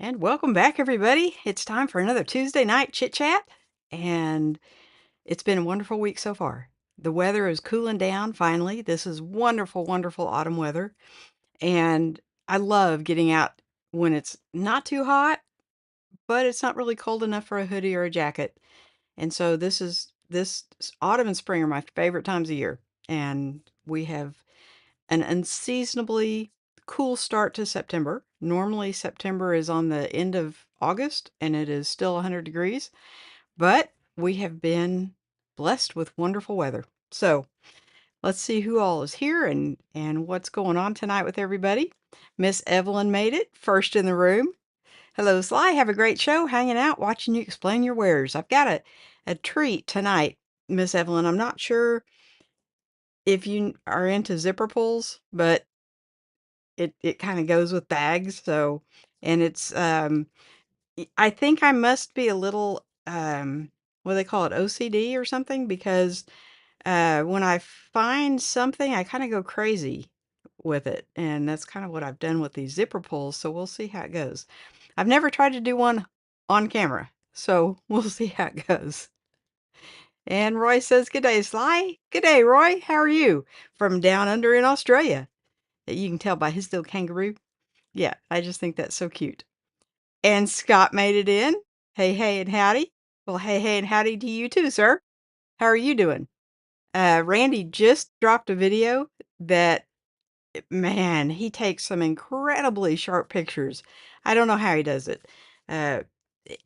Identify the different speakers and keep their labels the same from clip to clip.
Speaker 1: And welcome back, everybody. It's time for another Tuesday night chit chat, and it's been a wonderful week so far. The weather is cooling down finally. This is wonderful, wonderful autumn weather, and I love getting out when it's not too hot, but it's not really cold enough for a hoodie or a jacket. And so this autumn and spring are my favorite times of year, and we have an unseasonably cool start to September. Normally, September is on the end of August and it is still 100 degrees, but we have been blessed with wonderful weather. So let's see who all is here and what's going on tonight with everybody. Miss Evelyn made it first in the room. Hello, Sly. Have a great show hanging out, watching you explain your wares. I've got a treat tonight, Miss Evelyn. I'm not sure if you are into zipper pulls, but it kinda goes with bags, so and it's, I think I must be a little, what do they call it, OCD or something because, when I find something, I kinda go crazy with it, and that's kind of what I've done with these zipper pulls, so we'll see how it goes. I've never tried to do one on camera, so we'll see how it goes. And Roy says, "Good day, Sly." "Good day, Roy. How are you?" From down under in Australia. You can tell by his little kangaroo. Yeah, I just think that's so cute. And Scott made it in. Hey, hey, and howdy. Well, hey, hey, and howdy to you too, sir. How are you doing? Randy just dropped a video that, man, he takes some incredibly sharp pictures. I don't know how he does it. Uh,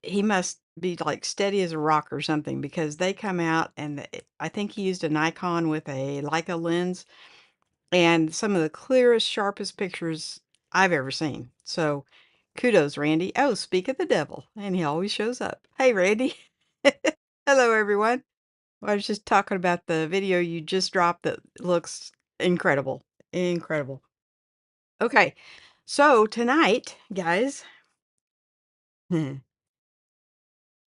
Speaker 1: he must be like steady as a rock or something because they come out and I think he used a Nikon with a Leica lens and some of the clearest, sharpest pictures I've ever seen. So kudos, Randy. Oh, speak of the devil. And he always shows up. Hey, Randy. Hello, everyone. I was just talking about the video you just dropped that looks incredible. Incredible. Okay. So tonight, guys, I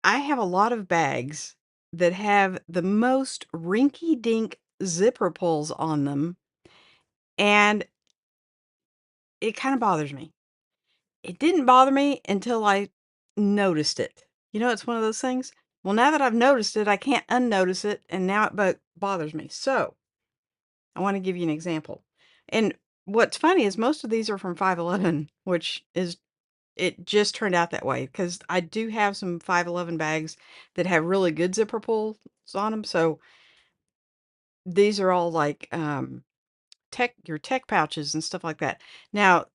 Speaker 1: have a lot of bags that have the most rinky dink zipper pulls on them. And it kind of bothers me. It didn't bother me until I noticed it. You know, it's one of those things. Well, now that I've noticed it, I can't unnotice it, and now it bothers me. So, I want to give you an example. And what's funny is most of these are from 511, which is it just turned out that way because I do have some 511 bags that have really good zipper pulls on them. So, these are all like your tech pouches and stuff like that. Now,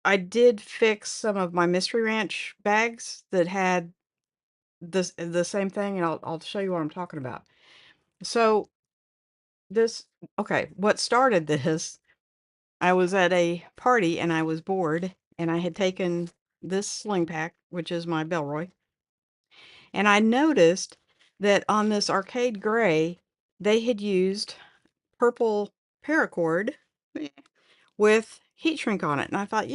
Speaker 1: I did fix some of my Mystery Ranch bags that had the same thing, and I'll show you what I'm talking about. So this okay, what started this, I was at a party and I was bored and I had taken this sling pack, which is my Belroy, and I noticed that on this arcade gray, they had used purple paracord with heat shrink on it. And I thought,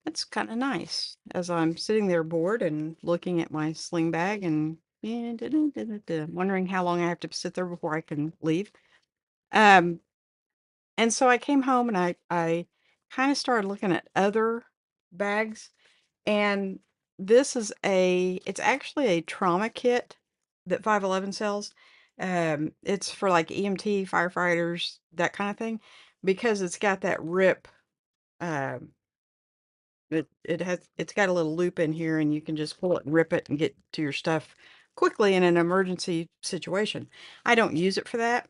Speaker 1: that's kind of nice as I'm sitting there bored and looking at my sling bag and yeah, wondering how long I have to sit there before I can leave. Um, and so I came home and I kind of started looking at other bags, and it's actually a trauma kit that 511 sells. It's for like EMT firefighters, that kind of thing, because it's got that rip. Um, it's got a little loop in here and you can just pull it and rip it and get to your stuff quickly in an emergency situation. I don't use it for that.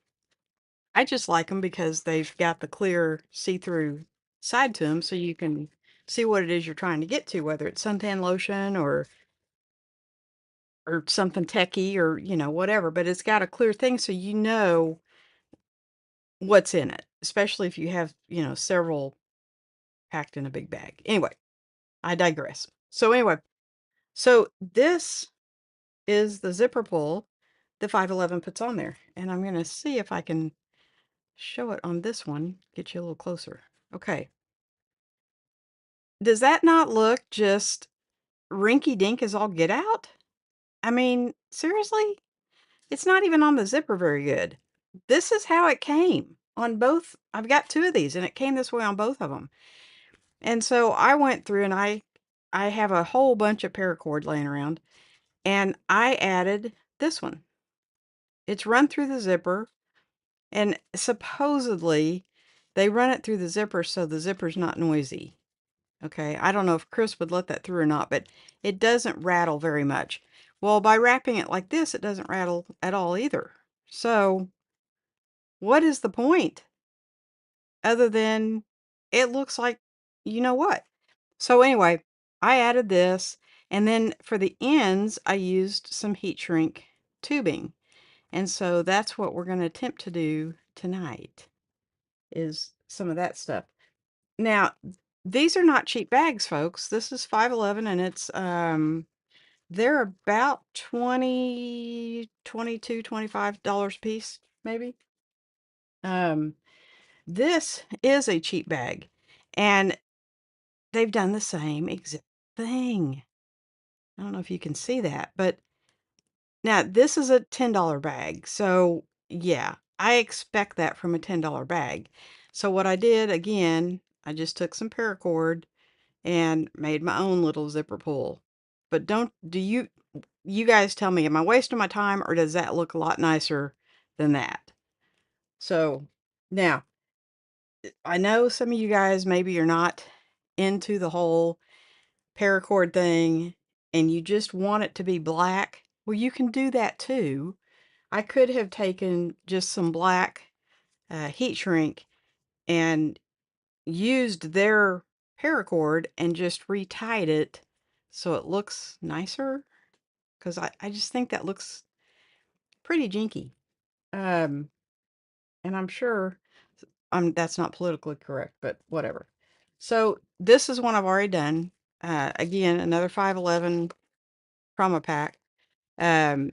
Speaker 1: I just like them because they've got the clear see-through side to them so you can see what it is you're trying to get to, whether it's suntan lotion or something techy or, whatever, but it's got a clear thing so you know what's in it, especially if you have, several packed in a big bag. Anyway, I digress. So this is the zipper pull the 511 puts on there. And I'm going to see if I can show it on this one, get you a little closer. Okay. Does that not look just rinky dink as all get out? I mean, seriously? It's not even on the zipper very good. This is how it came on both. I've got two of these and it came this way on both of them. And so I went through and I I have a whole bunch of paracord laying around, and I added this one. It's run through the zipper, and supposedly they run it through the zipper so the zipper's not noisy. Okay, I don't know if Chris would let that through or not, but it doesn't rattle very much. Well, by wrapping it like this, it doesn't rattle at all either. So, what is the point other than it looks like you know what? So, anyway, I added this, and then for the ends, I used some heat shrink tubing. And so that's what we're going to attempt to do tonight is some of that stuff. Now, these are not cheap bags, folks. This is 5.11 and it's they're about 20, 22, $25 a piece, maybe. Um this is a cheap bag and they've done the same exact thing. I don't know if you can see that, but now this is a $10 bag. So, yeah, I expect that from a $10 bag. So what I did again, I just took some paracord and made my own little zipper pull. But do you guys tell me, am I wasting my time or does that look a lot nicer than that? So now, I know some of you guys maybe you're not into the whole paracord thing and you just want it to be black. Well, you can do that too. I could have taken just some black heat shrink and used their paracord and just retied it so it looks nicer because I just think that looks pretty jinky. Um, and I'm sure that's not politically correct, but whatever. So this is one I've already done. Again, another 511 trauma pack. Um,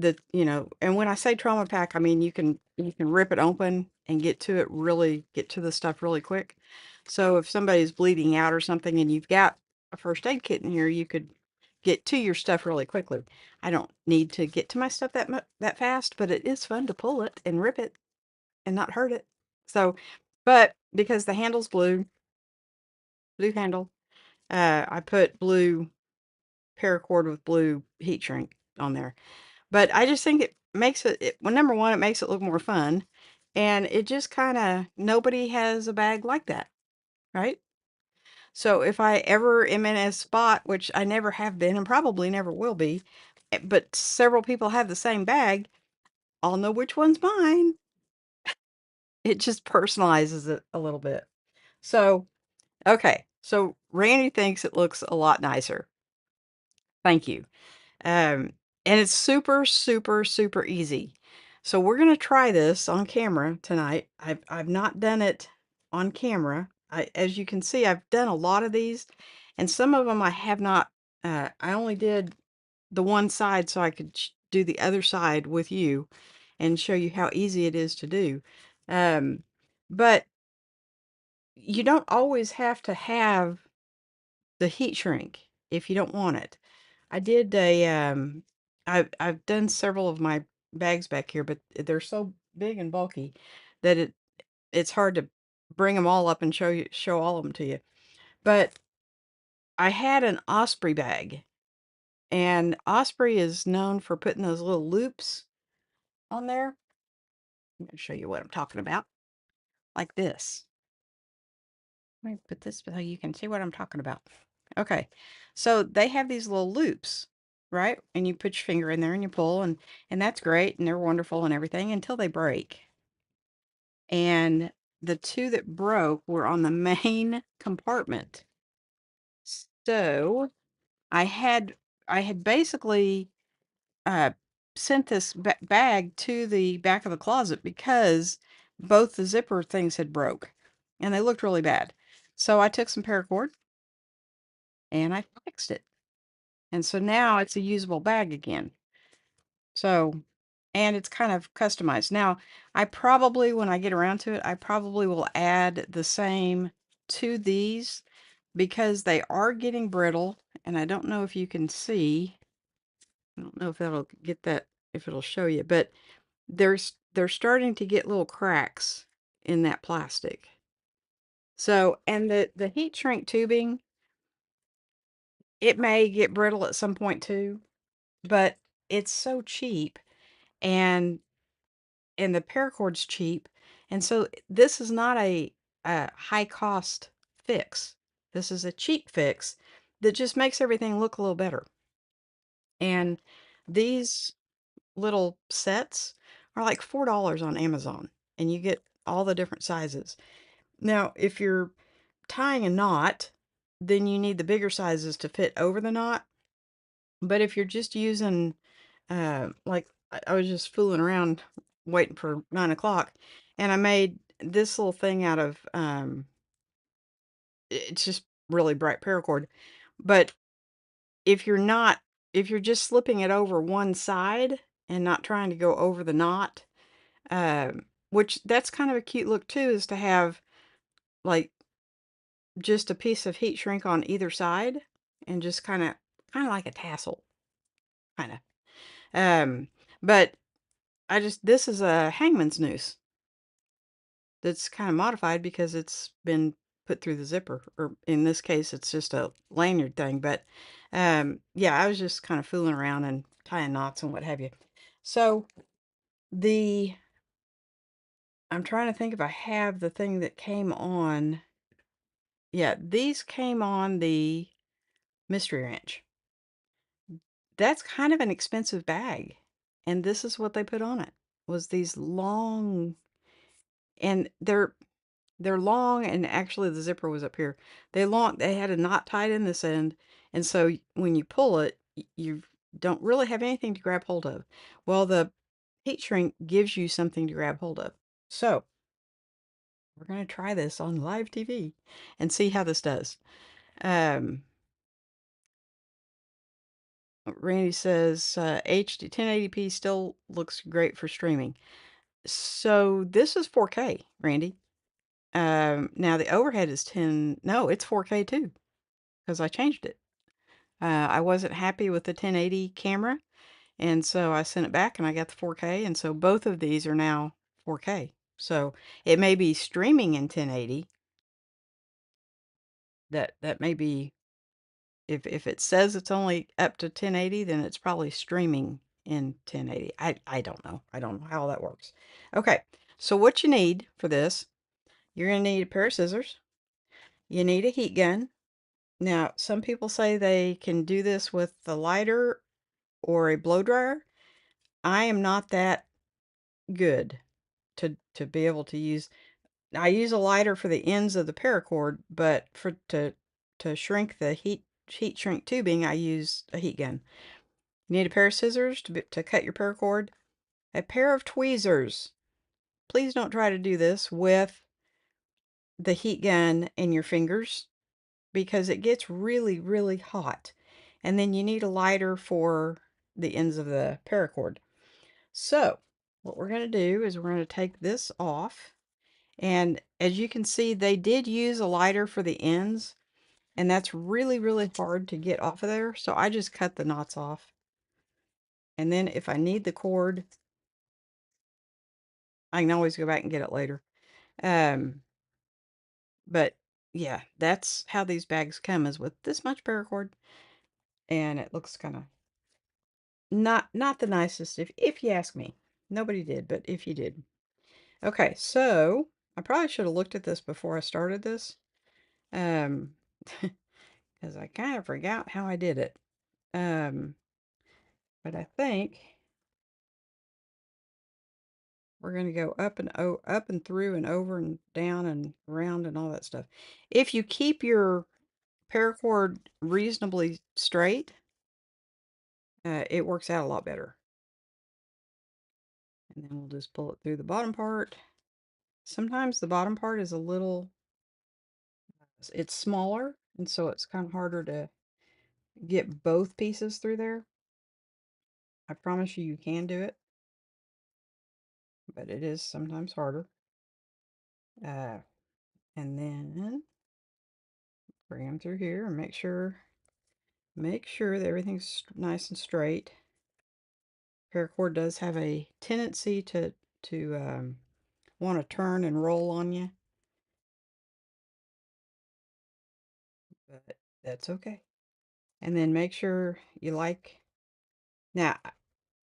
Speaker 1: and when I say trauma pack, I mean you can rip it open and get to the stuff really quick. So if somebody's bleeding out or something and you've got a first aid kit in here, you could get to your stuff really quickly. I don't need to get to my stuff that fast, but it is fun to pull it and rip it and not hurt it. So, but because the handle's blue handle, I put blue paracord with blue heat shrink on there. But I just think it makes well, number one, it makes it look more fun. And it just kind of, nobody has a bag like that, right? So if I ever am in a spot, which I never have been and probably never will be, but several people have the same bag, I'll know which one's mine. It just personalizes it a little bit. So, okay. So Randy thinks it looks a lot nicer. Thank you. And it's super, super, super easy. So we're gonna try this on camera tonight. I've not done it on camera. As you can see, I've done a lot of these, and some of them I have not. I only did the one side so I could do the other side with you and show you how easy it is to do. Um, but you don't always have to have the heat shrink if you don't want it. I did a I've done several of my bags back here, but they're so big and bulky that it's hard to bring them all up and show all of them to you. But I had an Osprey bag, and Osprey is known for putting those little loops on there. I'm going to show you what I'm talking about, like this. Let me put this so you can see what I'm talking about. Okay, so they have these little loops, right? And you put your finger in there and you pull, and that's great, and they're wonderful and everything until they break. And the two that broke were on the main compartment. So I had I had basically uh, sent this bag to the back of the closet because both the zipper things had broke, and they looked really bad. So I took some paracord and I fixed it. And so now it's a usable bag again. So, and it's kind of customized. Now, I probably, when I get around to it, I probably will add the same to these because they are getting brittle. And I don't know if you can see, I don't know if that'll get that, if it'll show you, but they're starting to get little cracks in that plastic. So, and the heat shrink tubing, it may get brittle at some point too, but it's so cheap, and the paracord's cheap, and so this is not a high cost fix. This is a cheap fix that just makes everything look a little better. And these little sets are like $4 on Amazon, and you get all the different sizes. Now, if you're tying a knot, then you need the bigger sizes to fit over the knot. But if you're just using, like I was just fooling around waiting for 9 o'clock, and I made this little thing out of, it's just really bright paracord. But if you're not, if you're just slipping it over one side and not trying to go over the knot, which that's kind of a cute look too, is to have like just a piece of heat shrink on either side and just kind of like a tassel, kind of. Um, but this is a hangman's noose that's kind of modified because it's been put through the zipper, or in this case, it's just a lanyard thing. But yeah, I was just kind of fooling around and tying knots and what have you. So the I'm trying to think if I have the thing that came on. Yeah, these came on the Mystery Ranch. That's kind of an expensive bag, and this is what they put on it, was these long, and they're long, and actually the zipper was up here. They had a knot tied in this end, and so when you pull it, you don't really have anything to grab hold of. Well, the heat shrink gives you something to grab hold of. So we're going to try this on live TV and see how this does. Um, Randy says HD 1080p still looks great for streaming. So this is 4K, Randy. Now the overhead is 10. No, it's 4K too, because I changed it. I wasn't happy with the 1080 camera, and so I sent it back and I got the 4K, and so both of these are now 4K. So it may be streaming in 1080. That may be, if it says it's only up to 1080, then it's probably streaming in 1080. I don't know. I don't know how that works. Okay, so what you need for this, you're going to need a pair of scissors. You need a heat gun. Now, some people say they can do this with the lighter or a blow dryer. I am not that good to be able to use. I use a lighter for the ends of the paracord, but for to shrink the heat shrink tubing, I use a heat gun. You need a pair of scissors to cut your paracord, a pair of tweezers. Please don't try to do this with the heat gun in your fingers because it gets really, really hot. And then you need a lighter for the ends of the paracord. So what we're going to do is we're going to take this off. And as you can see, they did use a lighter for the ends. And that's really, really hard to get off of there. So I just cut the knots off. And then if I need the cord, I can always go back and get it later. Um, but yeah, that's how these bags come, is with this much paracord. And it looks kind of not the nicest, if you ask me. Nobody did, but if you did. Okay, so I probably should have looked at this before I started this. Um, because I kind of forgot how I did it. Um, but I think we're going to go up and through and over and down and around and all that stuff. If you keep your paracord reasonably straight, it works out a lot better. And then we'll just pull it through the bottom part. Sometimes the bottom part is a little, it's smaller, and so it's kind of harder to get both pieces through there. I promise you, you can do it, but it is sometimes harder. Uh, and then bring them through here and make sure that everything's nice and straight. Paracord does have a tendency to want to turn and roll on you, but that's okay. And then make sure you now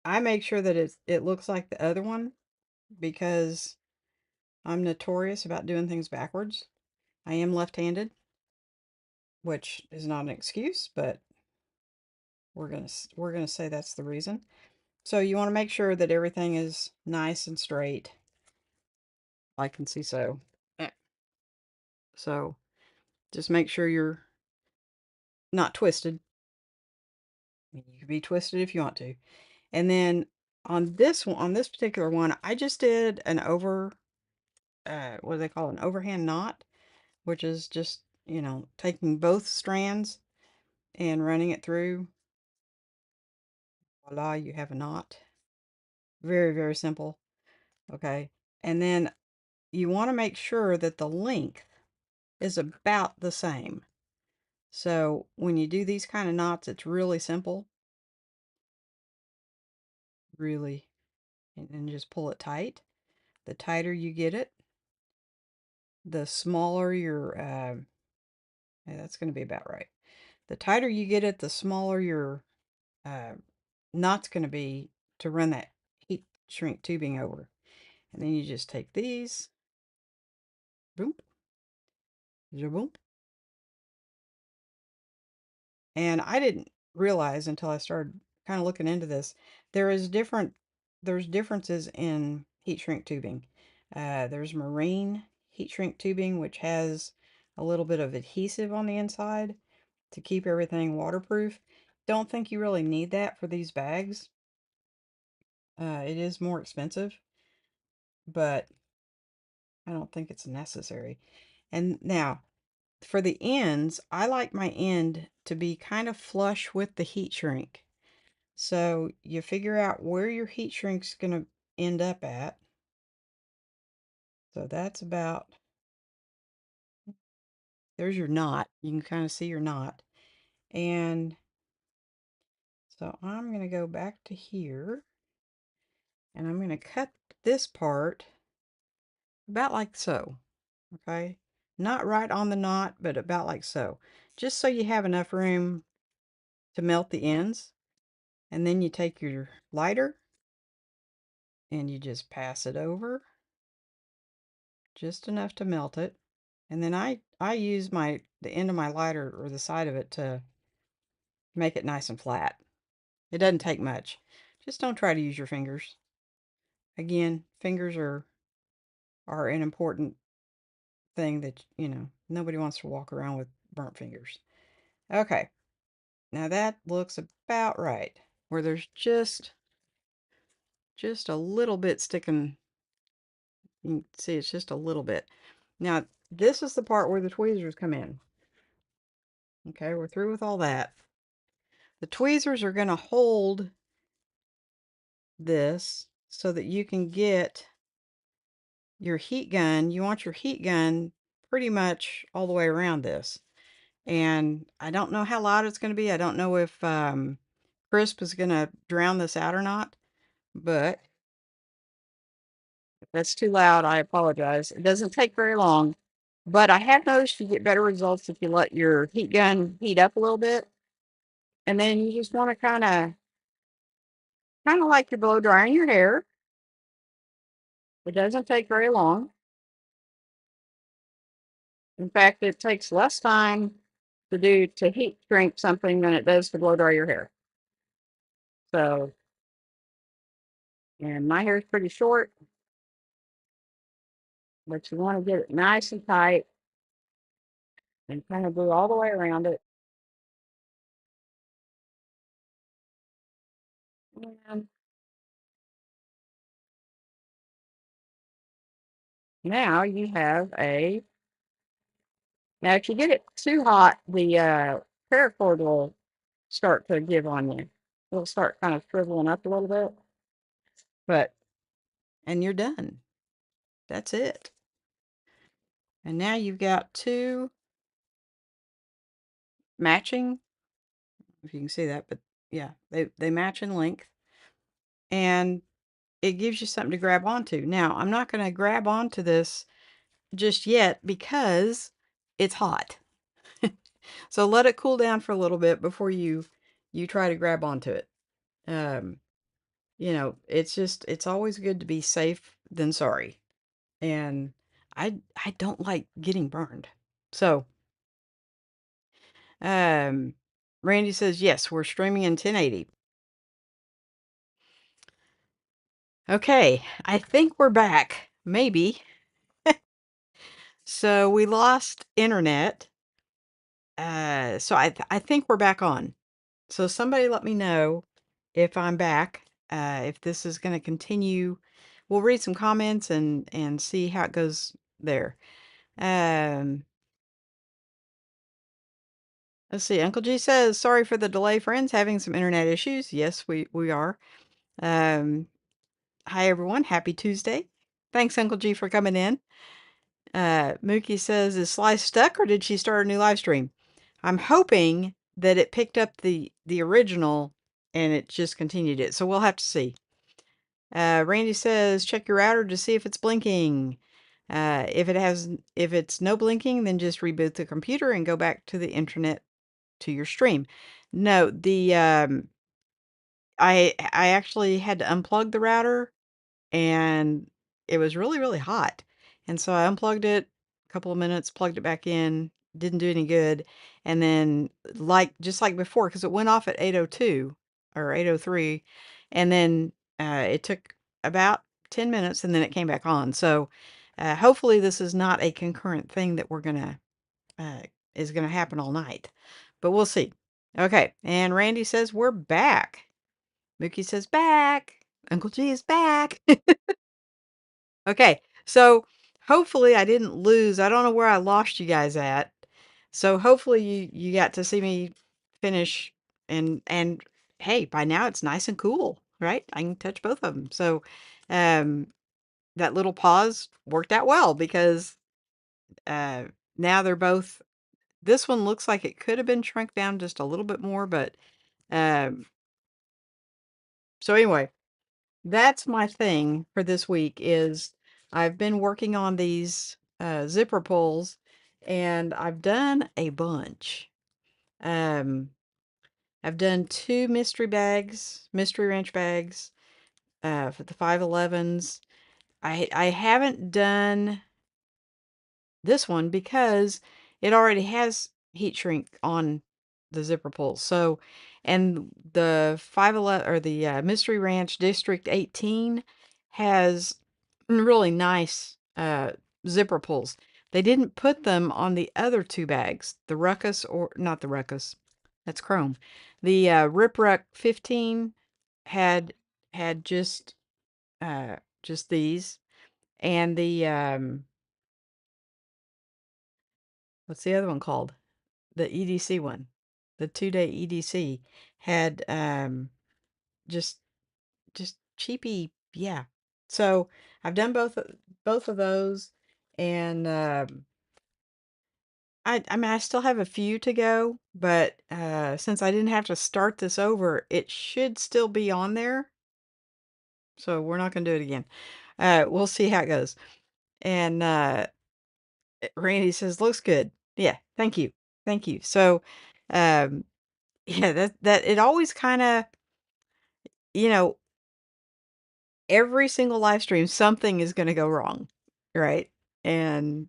Speaker 1: I make sure that it looks like the other one because I'm notorious about doing things backwards. I am left-handed, which is not an excuse, but we're gonna say that's the reason. So you want to make sure that everything is nice and straight. I can see so. So just make sure you're not twisted. You can be twisted if you want to. And then on this one, on this particular one, I just did an what do they call it? An overhand knot, which is just, taking both strands and running it through. Voila, you have a knot. Very, very simple. Okay. And then you want to make sure that the length is about the same. So when you do these kind of knots, it's really simple. Really. And then just pull it tight. The tighter you get it, the smaller your, yeah, that's going to be about right. The tighter you get it, the smaller your uh, knot's going to be to run that heat shrink tubing over. And then you just take these, boom, boom. And I didn't realize until I started kind of looking into this, there is there's differences in heat shrink tubing. There's marine heat shrink tubing, which has a little bit of adhesive on the inside to keep everything waterproof. Don't think you really need that for these bags. It is more expensive, but I don't think it's necessary. And now, for the ends, I like my end to be kind of flush with the heat shrink. So you figure out where your heat shrink's going to end up at. So that's about, there's your knot. You can kind of see your knot. And so I'm going to go back to here and I'm going to cut this part about like so. Okay. Not right on the knot, but about like so. Just so you have enough room to melt the ends. And then you take your lighter and you just pass it over just enough to melt it. And then I use the end of my lighter or the side of it to make it nice and flat. It doesn't take much. Just don't try to use your fingers. Again, fingers are an important thing that, nobody wants to walk around with burnt fingers. Okay. Now that looks about right. Where there's just a little bit sticking. You can see it's just a little bit. Now, this is the part where the tweezers come in. Okay, we're through with all that. The tweezers are going to hold this so that you can get your heat gun. You want your heat gun pretty much all the way around this. And I don't know how loud it's going to be. I don't know if crisp is going to drown this out or not, but if that's too loud, I apologize. It doesn't take very long, but I have noticed you get better results if you let your heat gun heat up a little bit. And then you just want to kind of like you're blow drying your hair. It doesn't take very long. In fact, it takes less time to heat shrink something than it does to blow dry your hair. So, and my hair is pretty short, but you want to get it nice and tight and kind of go all the way around it. And now you have now if you get it too hot, the paracord will start to give on you. It'll start kind of shriveling up a little bit. But, and you're done. That's it. And now you've got two matching, if you can see that, but yeah, they match in length. And it gives you something to grab onto. Now, I'm not going to grab onto this just yet because it's hot. So let it cool down for a little bit before you try to grab onto it. Um, it's always good to be safe than sorry. And I don't like getting burned. So, um, Randy says, yes, we're streaming in 1080. Okay, I think we're back. Maybe. So we lost internet. So I think we're back on. So somebody let me know if I'm back. If this is going to continue. We'll read some comments and see how it goes there. Um, let's see. Uncle G says, sorry for the delay, friends. Having some internet issues. Yes, we are. Um, hi everyone. Happy Tuesday. Thanks, Uncle G, for coming in. Mookie says, is Sly stuck or did she start a new live stream? I'm hoping that it picked up the original and it just continued it. So we'll have to see. Randy says, check your router to see if it's blinking. If it's no blinking, then just reboot the computer and go back to the internet to your stream. No, I actually had to unplug the router and it was really, really hot. And so I unplugged it a couple of minutes, plugged it back in, didn't do any good. And then just like before, because it went off at 8:02 or 8:03, and then it took about 10 minutes and then it came back on. So hopefully this is not a concurrent thing that uh, is gonna happen all night. But we'll see. Okay, and Randy says we're back. Mookie says back. Uncle G is back. Okay, so hopefully I didn't lose. I don't know where I lost you guys at. So hopefully you got to see me finish and hey, by now it's nice and cool, right? I can touch both of them. So um that little pause worked out well because uh now they're both, this one looks like it could have been shrunk down just a little bit more, but um so anyway, that's my thing for this week is I've been working on these zipper pulls and I've done a bunch. Um, I've done two mystery ranch bags for the 511s. I haven't done this one because it already has heat shrink on the zipper pulls. So, and the 511 or the Mystery Ranch District 18 has really nice zipper pulls. They didn't put them on the other two bags, the Ruckus or not the Ruckus, that's Chrome. The Rip Ruck 15 had had just these, and the what's the other one called? The EDC one, the 2-day EDC had, just cheapy, yeah. So, I've done both of those, and, I mean, I still have a few to go, but, since I didn't have to start this over, it should still be on there, so we're not gonna do it again. We'll see how it goes. And, Randy says, "Looks good." Yeah, thank you. Thank you. So, um yeah, that it always kinda, you know, every single live stream, something is gonna go wrong, right? And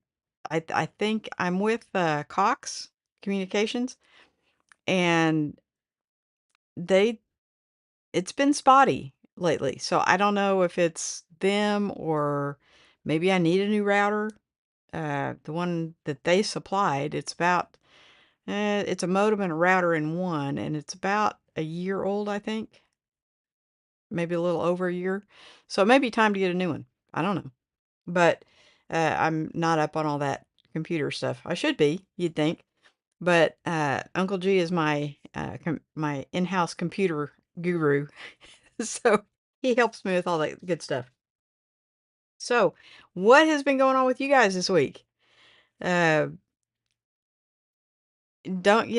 Speaker 1: I think I'm with, Cox Communications, and they it's been spotty lately, so I don't know if it's them or maybe I need a new router. The one that they supplied, it's a modem and a router in one, and it's about a year old, I think. Maybe a little over a year. So it may be time to get a new one. I don't know. But I'm not up on all that computer stuff. I should be, you'd think. But Uncle G is my in-house computer guru. So he helps me with all that good stuff. So, what has been going on with you guys this week? Uh, don't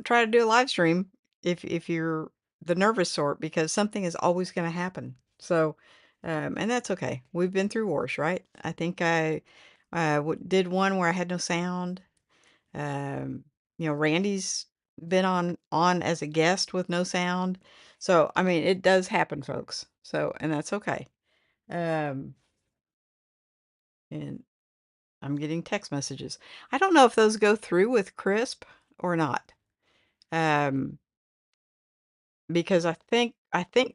Speaker 1: try to do a live stream if you're the nervous sort because something is always going to happen. So, and that's okay. We've been through worse, right? I think I did one where I had no sound. Um, Randy's been on as a guest with no sound. So, I mean, it does happen, folks. So, and that's okay. Um, and I'm getting text messages. I don't know if those go through with Crisp or not. Um, because I think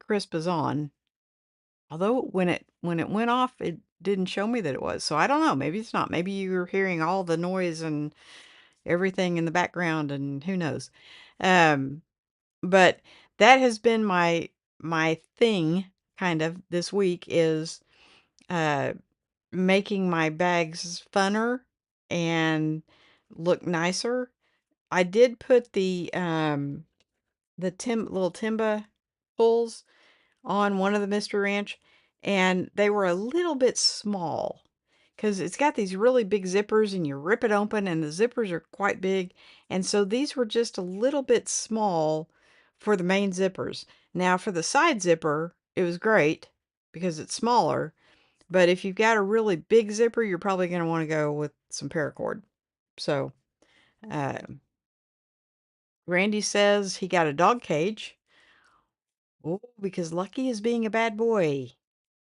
Speaker 1: Crisp is on. Although when it went off, it didn't show me that it was. So I don't know. Maybe it's not. Maybe you're hearing all the noise and everything in the background, and who knows. Um, but that has been my thing kind of this week is uh making my bags funner and look nicer. I did put the little Timba pulls on one of the Mr. Ranch, and they were a little bit small because it's got these really big zippers, and you rip it open, and the zippers are quite big. And so these were just a little bit small for the main zippers. Now, for the side zipper, it was great because it's smaller. But if you've got a really big zipper, you're probably going to want to go with some paracord. So, uh, Randy says he got a dog cage. Oh, because Lucky is being a bad boy.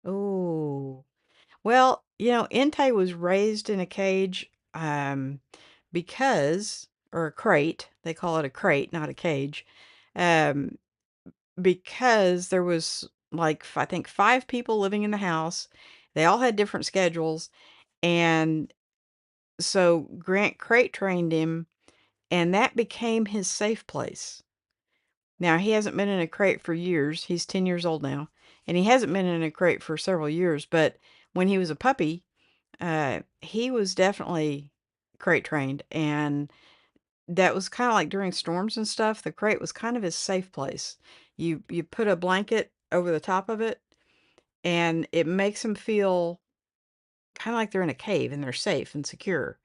Speaker 1: Oh. Well, Entei was raised in a cage, because, or a crate. They call it a crate, not a cage. Um, because there was like I think 5 people living in the house. They all had different schedules, and so Grant crate trained him, and that became his safe place. Now, he hasn't been in a crate for years. He's 10 years old now, and he hasn't been in a crate for several years, but when he was a puppy, he was definitely crate trained, and that was kind of like during storms and stuff. The crate was kind of his safe place. You put a blanket over the top of it, and it makes them feel kind of like they're in a cave and they're safe and secure.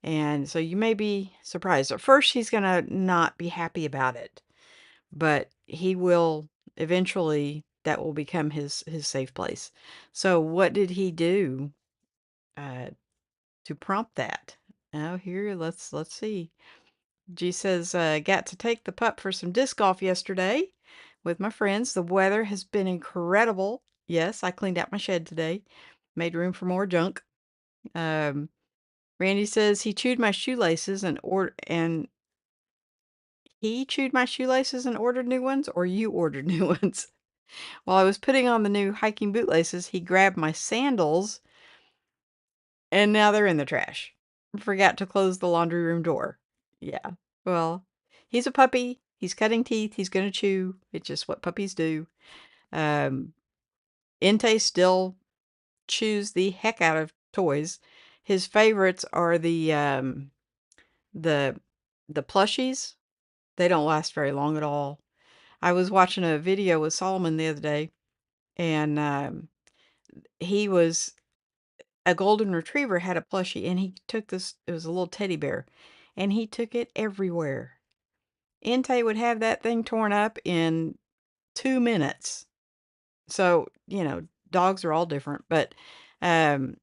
Speaker 1: And so you may be surprised. At first, he's gonna not be happy about it, but he will eventually. That will become his safe place. So, what did he do? Uh, to prompt that. Now here, let's see. G says, got to take the pup for some disc golf yesterday with my friends. The weather has been incredible. Yes, I cleaned out my shed today, made room for more junk. Um, Randy says he chewed my shoelaces and he chewed my shoelaces and ordered new ones, or you ordered new ones. While I was putting on the new hiking bootlaces, he grabbed my sandals and now they're in the trash. Forgot to close the laundry room door. Yeah. Well, he's a puppy. He's cutting teeth. He's gonna chew. It's just what puppies do. Um, Inte still chews the heck out of toys. His favorites are the the plushies. They don't last very long at all. I was watching a video with Solomon the other day, and he was a golden retriever had a plushie, and he took this. It was a little teddy bear, and he took it everywhere. Inte would have that thing torn up in 2 minutes. So dogs are all different, but um,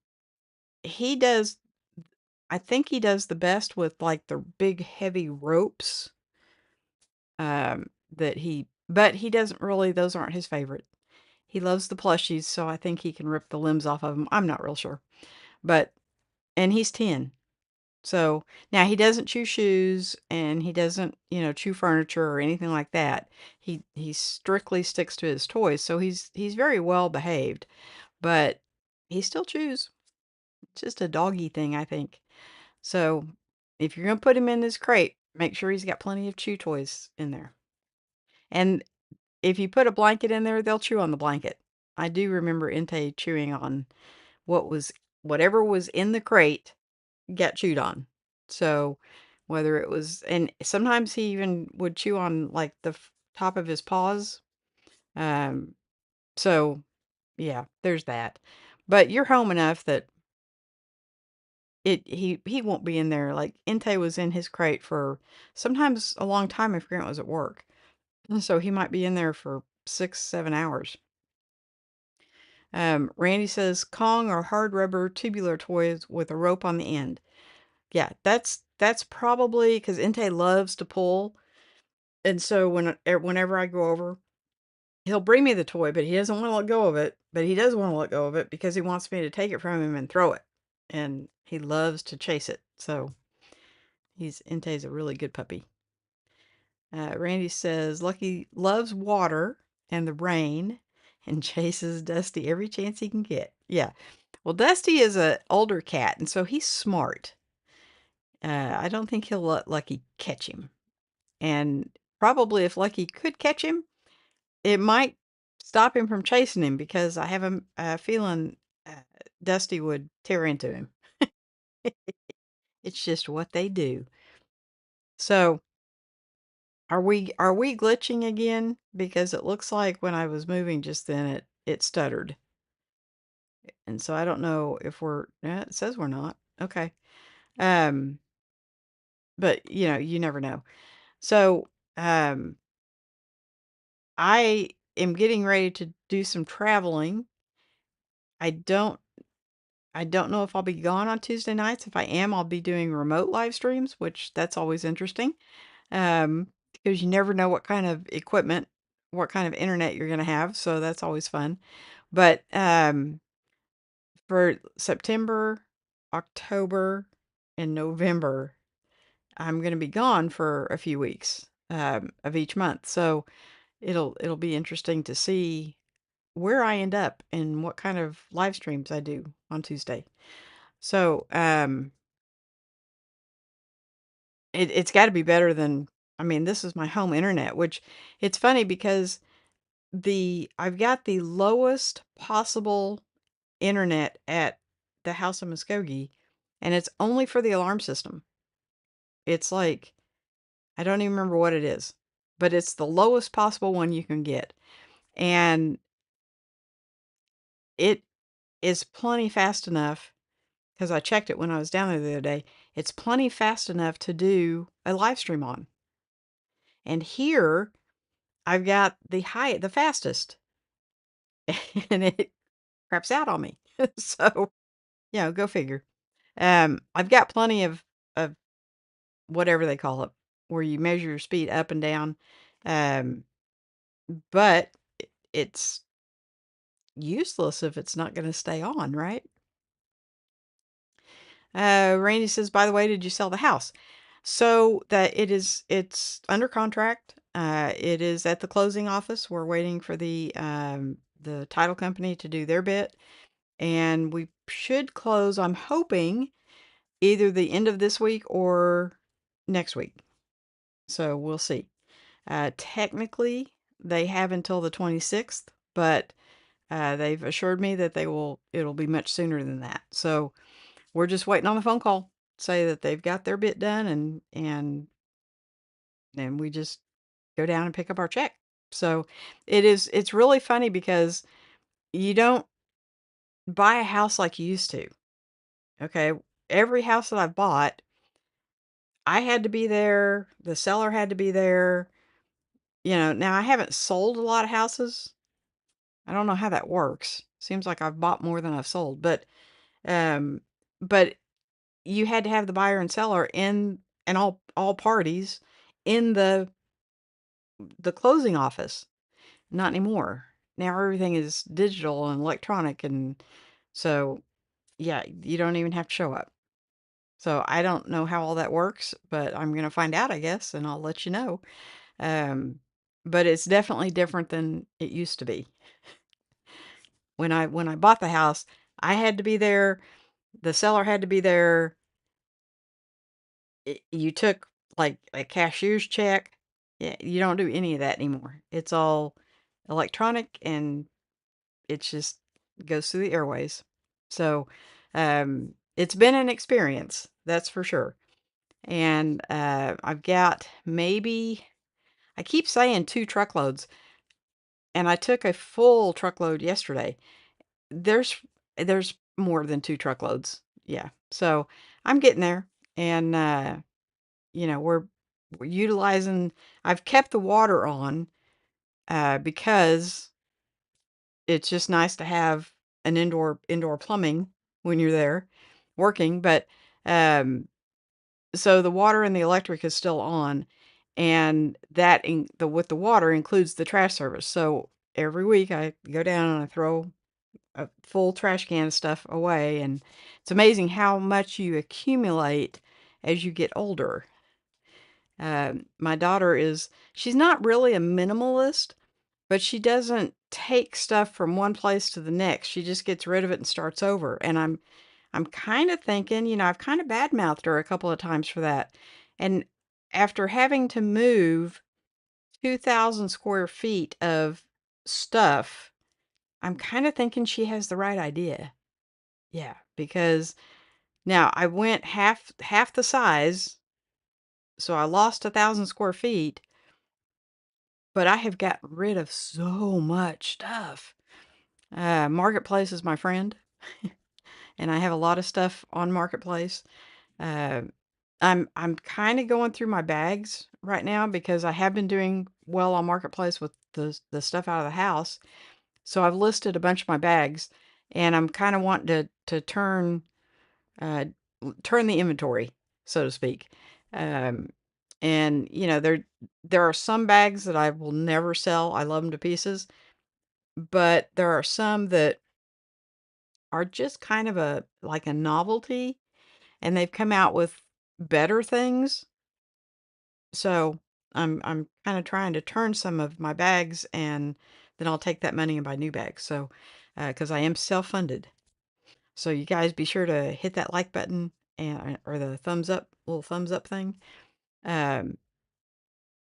Speaker 1: he does. I think he does the best with like the big heavy ropes. But he doesn't really. Those aren't his favorite. He loves the plushies, so I think he can rip the limbs off of them. I'm not real sure, but and he's 10. So, now he doesn't chew shoes and he doesn't, chew furniture or anything like that. He strictly sticks to his toys, so he's very well behaved, but he still chews. It's just a doggy thing, I think. So, if you're gonna put him in this crate, make sure he's got plenty of chew toys in there. And if you put a blanket in there, they'll chew on the blanket. I do remember Inte chewing on what was whatever was in the crate got chewed on. So whether it was, and sometimes he even would chew on like the top of his paws. Um, so yeah, there's that. But you're home enough that he won't be in there. Like Inte was in his crate for sometimes a long time if Grant was at work. And so he might be in there for 6, 7 hours. Randy says Kong or hard rubber tubular toys with a rope on the end. Yeah, that's that's probably because Inte loves to pull, and so whenever I go over, he'll bring me the toy, but he doesn't wanna let go of it, but he does wanna let go of it because he wants me to take it from him and throw it, and he loves to chase it, so Inte's a really good puppy. Randy says, "Lucky loves water and the rain and chases Dusty every chance he can get." Yeah. Well, Dusty is a older cat, and so he's smart. I don't think he'll let Lucky catch him. And probably if Lucky could catch him, it might stop him from chasing him because I have a feeling Dusty would tear into him. It's just what they do. So, are we glitching again? Because it looks like when I was moving just then it stuttered. And so I don't know if it says we're not. Okay. Um, but you never know. So, um, I am getting ready to do some traveling. I don't I don't know if I'll be gone on Tuesday nights. If I am, I'll be doing remote live streams, which that's always interesting. Because you never know what kind of equipment, what kind of internet you're going to have. So that's always fun. But for September, October, and November, I'm going to be gone for a few weeks of each month. So it'll be interesting to see where I end up and what kind of live streams I do on Tuesday. So it's got to be better than. I mean, this is my home internet, which it's funny because I've got the lowest possible internet at the house of Muskogee, and it's only for the alarm system. It's like I don't even remember what it is, but it's the lowest possible one you can get, and it is plenty fast enough because I checked it when I was down there the other day. It's plenty fast enough to do a live stream on, and here I've got the fastest, and it craps out on me. So, go figure. I've got plenty of whatever they call it, where you measure your speed up and down. Um, but it's useless if it's not going to stay on, right? Randy says, by the way, did you sell the house? So that it's under contract. It is at the closing office. We're waiting for the title company to do their bit, and we should close. I'm hoping either the end of this week or next week. So we'll see. Technically, they have until the 26th, but they've assured me that it'll be much sooner than that. So we're just waiting on the phone call, say that they've got their bit done, and then we just go down and pick up our check. So it's really funny because you don't buy a house like you used to. Okay. Every house that I've bought, I had to be there, the seller had to be there. Now I haven't sold a lot of houses. I don't know how that works. Seems like I've bought more than I've sold, um but you had to have the buyer and seller in and all parties in the closing office. Not anymore. Now everything is digital and electronic, and so yeah, you don't even have to show up. So I don't know how all that works, but I'm going to find out, I guess, and I'll let you know. Um, but it's definitely different than it used to be. When I bought the house, I had to be there, the seller had to be there. You took like a cashier's check. Yeah, you don't do any of that anymore. It's all electronic, and it just goes through the airways. So, it's been an experience, that's for sure. And I've got maybe I keep saying 2 truckloads, and I took a full truckload yesterday. There's there's more than 2 truckloads. Yeah. So, I'm getting there, and, we're utilizing I've kept the water on, because it's just nice to have an indoor plumbing when you're there working, but, um So the water and the electric is still on, and that in the with the water includes the trash service. So every week I go down and I throw a full trash can of stuff away, and it's amazing how much you accumulate as you get older. My daughter she's not really a minimalist, but she doesn't take stuff from one place to the next. She just gets rid of it and starts over. And I'm kind of thinking, I've kind of badmouthed her a couple of times for that. And after having to move 2,000 square feet of stuff, I'm kind of thinking she has the right idea. Yeah, because now I went half the size, so I lost 1,000 square feet, but I have gotten rid of so much stuff. Marketplace is my friend, and I have a lot of stuff on Marketplace. Uh, I'm kind of going through my bags right now because I have been doing well on Marketplace with the stuff out of the house. So I've listed a bunch of my bags, and I'm kind of wanting to uh, turn the inventory, so to speak. Um, and there are some bags that I will never sell. I love them to pieces, but there are some that are just kind of like a novelty, and they've come out with better things. So I'm kind of trying to turn some of my bags, and then I'll take that money and buy new bags. So because I am self-funded. So you guys be sure to hit that like button and or the thumbs up, little thumbs up thing. Um,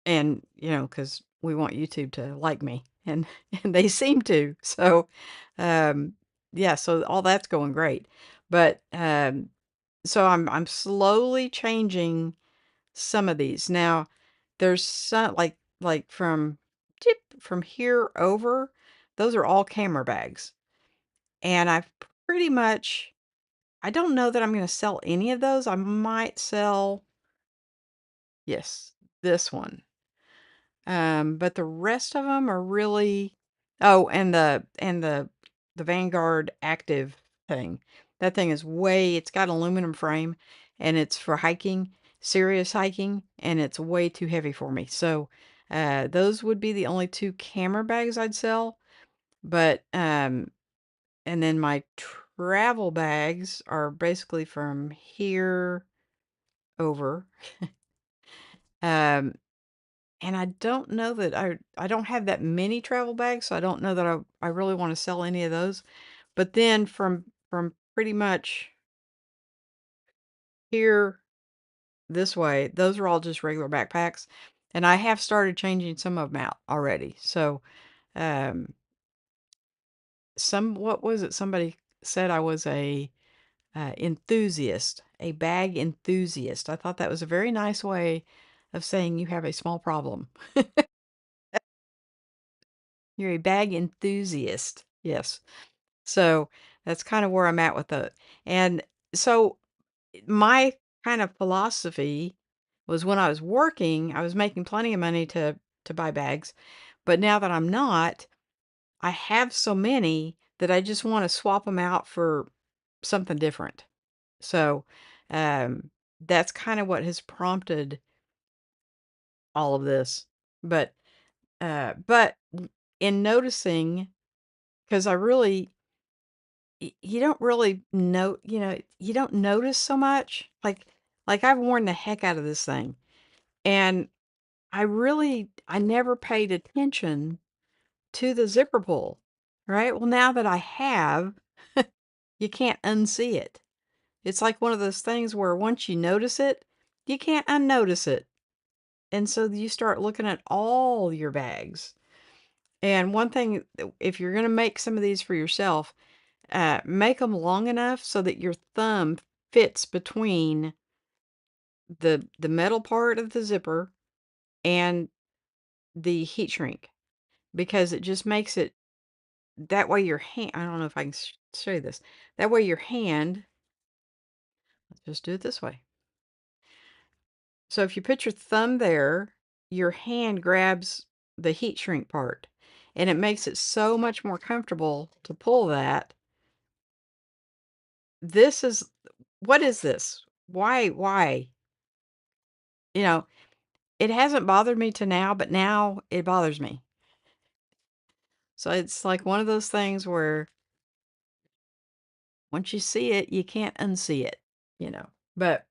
Speaker 1: and because we want YouTube to like me, and and they seem to. So, um, yeah, so all that's going great. But so I'm slowly changing some of these. Now, there's some like from here over, those are all camera bags. And I've pretty much I don't know that I'm gonna sell any of those. I might sell, yes, this one. But the rest of them are really, oh, and the Vanguard Active thing. That thing is it's got aluminum frame, and it's for hiking, serious hiking, and it's way too heavy for me. So, those would be the only 2 camera bags I'd sell. But, and then my travel bags are basically from here over. Um, and I don't know that I don't have that many travel bags, so I don't know that I really wanna sell any of those. But then from pretty much here this way, those are all just regular backpacks, and I have started changing some of them out already. So, um, what was it? Somebody said I was a, enthusiast, a bag enthusiast. I thought that was a very nice way of saying you have a small problem. You're a bag enthusiast. Yes. So that's kind of where I'm at with it. And so my kind of philosophy was when I was working, I was making plenty of money to buy bags. But now that I'm not, I have so many that I just want to swap them out for something different. So um, that's kind of what has prompted all of this. But in noticing, because I really you don't really know, you don't notice so much. Like I've worn the heck out of this thing, and I never paid attention to the zipper pull, right? Well, now that I have, you can't unsee it. It's like one of those things where once you notice it, you can't unnotice it. And so you start looking at all your bags. And one thing, if you're going to make some of these for yourself, make them long enough so that your thumb fits between the metal part of the zipper and the heat shrink, because it just makes it that way your hand, I don't know if I can show you this. That way your hand, let's just do it this way. So if you put your thumb there, your hand grabs the heat shrink part, and it makes it so much more comfortable to pull that. This is, what is this? Why? You know, it hasn't bothered me to now, but now it bothers me. So it's like one of those things where once you see it, you can't unsee it, you know. But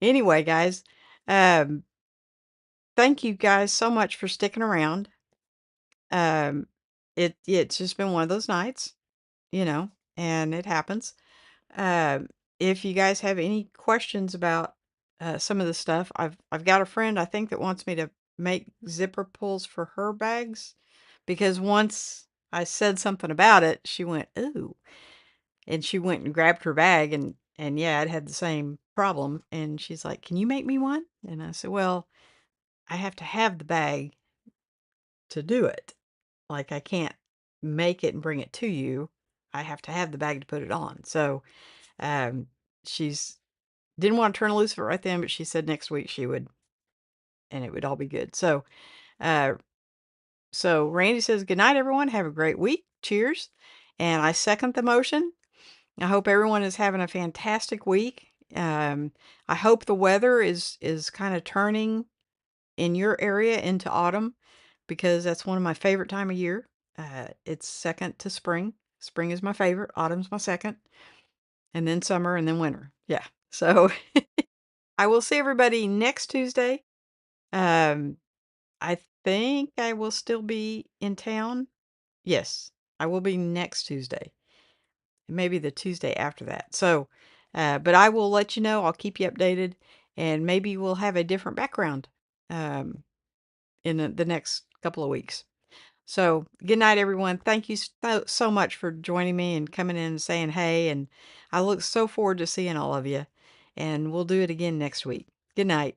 Speaker 1: anyway, guys, um, thank you guys so much for sticking around. It's just been one of those nights, you know, and it happens. Um, if you guys have any questions about some of the stuff, I've got a friend I think that wants me to make zipper pulls for her bags because once I said something about it, she went, "Ooh." And she went and grabbed her bag and yeah, it had the same problem. And she's like, "Can you make me one?" And I said, "Well, I have to have the bag to do it. Like I can't make it and bring it to you. I have to have the bag to put it on." So, um, she's didn't want to turn loose of it right then, but she said next week she would, and it would all be good. Uh, so Randy says, "Good night, everyone. Have a great week. Cheers." And I second the motion. I hope everyone is having a fantastic week. I hope the weather is kind of turning in your area into autumn because that's one of my favorite time of year. It's second to spring. Spring is my favorite. Autumn's my second, and then summer, and then winter. Yeah. So I will see everybody next Tuesday. Um, I think I will still be in town. Yes, I will be next Tuesday. Maybe the Tuesday after that. So, but I will let you know. I'll keep you updated, and maybe we'll have a different background um, in the next couple of weeks. So, good night, everyone. Thank you so much for joining me and coming in and saying hey. And I look so forward to seeing all of you. And we'll do it again next week. Good night.